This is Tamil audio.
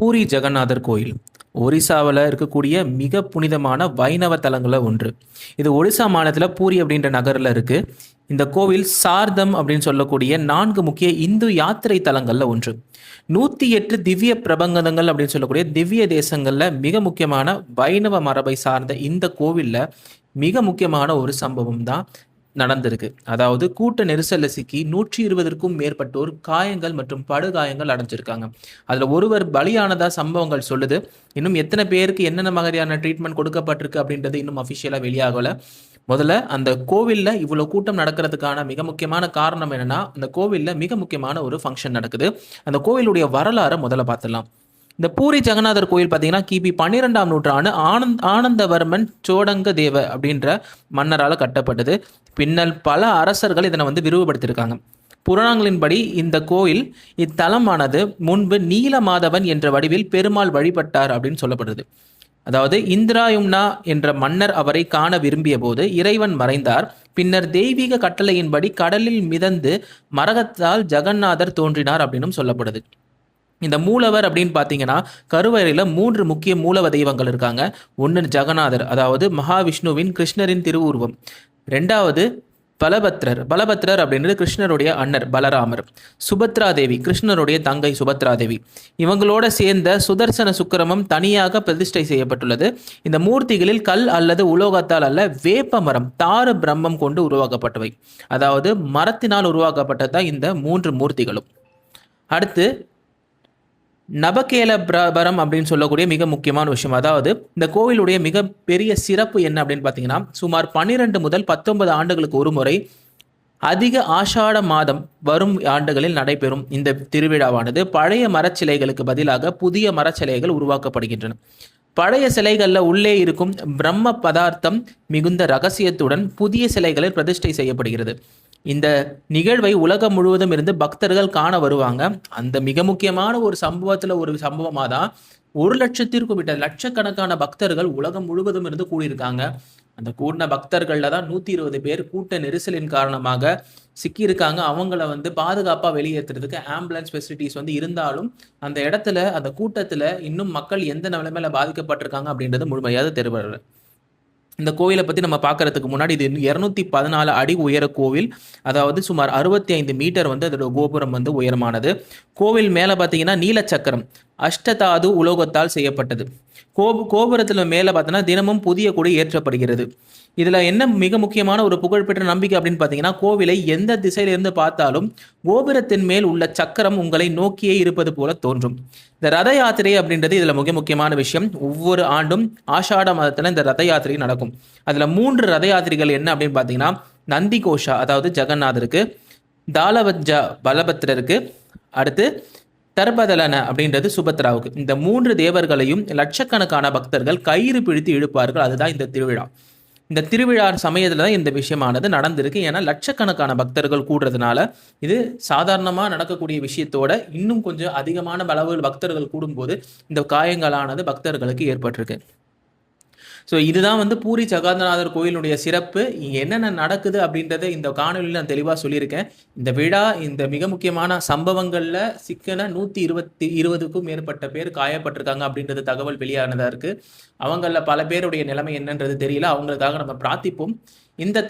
பூரி ஜெகநாதர் கோயில் ஒரிசாவில் இருக்கக்கூடிய மிக புனிதமான வைணவ தலங்களில் ஒன்று. இது ஒடிசா மாநிலத்தில் பூரி அப்படின்ற நகரில் இருக்கு. இந்த கோவில் சார்தம் அப்படின்னு சொல்லக்கூடிய 4 முக்கிய இந்து யாத்திரை தலங்களில் ஒன்று. 108 திவ்ய பிரபங்கங்கள் அப்படின்னு சொல்லக்கூடிய திவ்ய தேசங்களில் மிக முக்கியமான வைணவ மரபை சார்ந்த இந்த கோவிலில் மிக முக்கியமான ஒரு சம்பவம் தான் நடந்திருக்கு. அதாவது கூட்ட நெரிசல்ல சிக்கி 120க்கும் மேற்பட்டோர் காயங்கள் மற்றும் படுகாயங்கள் அடைஞ்சிருக்காங்க. அதுல ஒருவர் பலியானதா சம்பவங்கள் சொல்லுது. இன்னும் எத்தனை பேருக்கு என்னென்ன மாதிரியான ட்ரீட்மெண்ட் கொடுக்கப்பட்டிருக்கு அப்படின்றது இன்னும் அஃபிஷியலா வெளியாகல. முதல்ல அந்த கோவில்ல இவ்வளவு கூட்டம் நடக்கிறதுக்கான மிக முக்கியமான காரணம் என்னன்னா, அந்த கோவில்ல மிக முக்கியமான ஒரு ஃபங்க்ஷன் நடக்குது. அந்த கோவிலுடைய வரலாறை முதல்ல பார்த்துடலாம். இந்த பூரி ஜெகநாதர் கோயில் பார்த்தீங்கன்னா கிபி 12ஆம் நூற்றாண்டு ஆனந்தவர்மன் சோடங்க தேவ அப்படின்ற மன்னரால் கட்டப்பட்டது. பின்னல் பல அரசர்கள் இதனை விரிவுபடுத்தியிருக்காங்க. புராணங்களின்படி இந்த கோயில் இத்தலமானது முன்பு நீலமாதவன் என்ற வடிவில் பெருமாள் வழிபட்டார் அப்படின்னு சொல்லப்படுது. அதாவது இந்திராயும்னா என்ற மன்னர் அவரை காண விரும்பிய போது இறைவன் மறைந்தார். பின்னர் தெய்வீக கட்டளையின்படி கடலில் மிதந்து மரகத்தால் ஜெகநாதர் தோன்றினார் அப்படின்னு சொல்லப்படுது. இந்த மூலவர் அப்படின்னு பார்த்தீங்கன்னா கருவறையில் 3 முக்கிய மூலவ தெய்வங்கள் இருக்காங்க. ஒன்று ஜெகநாதர், அதாவது மகாவிஷ்ணுவின் கிருஷ்ணரின் திருவுருவம். 2வது பலபத்ரர் அப்படின்றது கிருஷ்ணருடைய அண்ணர் பலராமர். சுபத்ரா தேவி கிருஷ்ணருடைய தங்கை சுபத்ரா தேவி. இவங்களோட சேர்ந்த சுதர்சன சுக்கிரமம் தனியாக பிரதிஷ்டை செய்யப்பட்டுள்ளது. இந்த மூர்த்திகளில் கல் அல்லது உலோகத்தால் அல்ல, வேப்ப மரம் தாரு பிரம்மம் கொண்டு உருவாக்கப்பட்டவை. அதாவது மரத்தினால் உருவாக்கப்பட்டதான் இந்த 3 மூர்த்திகளும். அடுத்து நபகேலபரம் அப்படின்னு சொல்லக்கூடிய மிக முக்கியமான விஷயம். அதாவது இந்த கோவிலுடைய மிக பெரிய சிறப்பு என்ன அப்படின்னு பார்த்தீங்கன்னா, சுமார் 12 முதல் 19 ஆண்டுகளுக்கு ஒரு முறை அதிக ஆஷாட மாதம் வரும் ஆண்டுகளில் நடைபெறும் இந்த திருவிழாவானது பழைய மரச்சிலைகளுக்கு பதிலாக புதிய மரச்சிலைகள் உருவாக்கப்படுகின்றன. பழைய சிலைகளில் உள்ளே இருக்கும் பிரம்ம பதார்த்தம் மிகுந்த ரகசியத்துடன் புதிய சிலைகளில் பிரதிஷ்டை செய்யப்படுகிறது. இந்த நிகழ்வை உலகம் முழுவதும் இருந்து பக்தர்கள் காண வருவாங்க. அந்த மிக முக்கியமான ஒரு சம்பவமாக தான் 1 லட்சத்திற்கும் விட்ட லட்சக்கணக்கான பக்தர்கள் உலகம் முழுவதும் இருந்து கூடியிருக்காங்க. அந்த கூடின பக்தர்கள்ல தான் 120 பேர் கூட்ட நெரிசலின் காரணமாக சிக்கியிருக்காங்க. அவங்கள பாதுகாப்பாக வெளியேற்றுறதுக்கு ஆம்புலன்ஸ் ஃபெசிலிட்டிஸ் இருந்தாலும் அந்த இடத்துல அந்த கூட்டத்தில் இன்னும் மக்கள் எந்த நிலைமையில பாதிக்கப்பட்டிருக்காங்க அப்படின்றது முழுமையாக தெரியவில்லை. இந்த கோவிலை பற்றி நம்ம பார்க்கறதுக்கு முன்னாடி இது 214 அடி உயர கோவில். அதாவது சுமார் 65 மீட்டர் அதோட கோபுரம் உயரமானது. கோவில் மேலே பார்த்தீங்கன்னா நீலச்சக்கரம் அஷ்டதாது உலோகத்தால் செய்யப்பட்டது. கோபுரத்தில் மேலே பார்த்தோன்னா தினமும் புதிய கொடி ஏற்றப்படுகிறது. இதில் என்ன மிக முக்கியமான ஒரு புகழ்பெற்ற நம்பிக்கை அப்படின்னு பார்த்தீங்கன்னா, கோவிலை எந்த திசையிலிருந்து பார்த்தாலும் கோபுரத்தின் மேல் உள்ள சக்கரம் உங்களை நோக்கியே இருப்பது போல தோன்றும். இந்த ரத யாத்திரை அப்படின்றது இதில் மிக முக்கியமான விஷயம். ஒவ்வொரு ஆண்டும் ஆஷாட மாதத்தில் இந்த ரத யாத்திரை நடக்கும். அதில் 3 ரத யாத்திரைகள் என்ன அப்படின்னு பார்த்தீங்கன்னா, நந்தி கோஷா அதாவது ஜெகநாதருக்கு, தாளவஜ்ஜா பலபத்ரருக்கு, அடுத்து தர்பதலன அப்படின்றது சுபத்ராவுக்கு. இந்த 3 தேவர்களையும் லட்சக்கணக்கான பக்தர்கள் கயிறு பிடித்து இழுப்பார்கள். அதுதான் இந்த திருவிழா. இந்த திருவிழா சமயத்தில் தான் இந்த விஷயமானது நடந்திருக்கு. ஏன்னா லட்சக்கணக்கான பக்தர்கள் கூடுறதுனால இது சாதாரணமாக நடக்கக்கூடிய விஷயத்தோட இன்னும் கொஞ்சம் அதிகமான அளவில் பக்தர்கள் கூடும்போது இந்த காயங்களானது பக்தர்களுக்கு ஏற்பட்டிருக்கு. ஸோ இதுதான் பூரி ஜெகநாதர் கோயிலுடைய சிறப்பு. என்னென்ன நடக்குது அப்படின்றத இந்த காணொலியில் நான் தெளிவாக சொல்லியிருக்கேன். இந்த விழா இந்த மிக முக்கியமான சம்பவங்களில் சிக்கன 120க்கும் மேற்பட்ட பேர் காயப்பட்டிருக்காங்க அப்படின்றது தகவல் வெளியானதாக இருக்குது. அவங்களில் பல பேருடைய நிலைமை என்னன்றது தெரியல. அவங்களுக்காக நம்ம பிரார்த்திப்போம். இந்த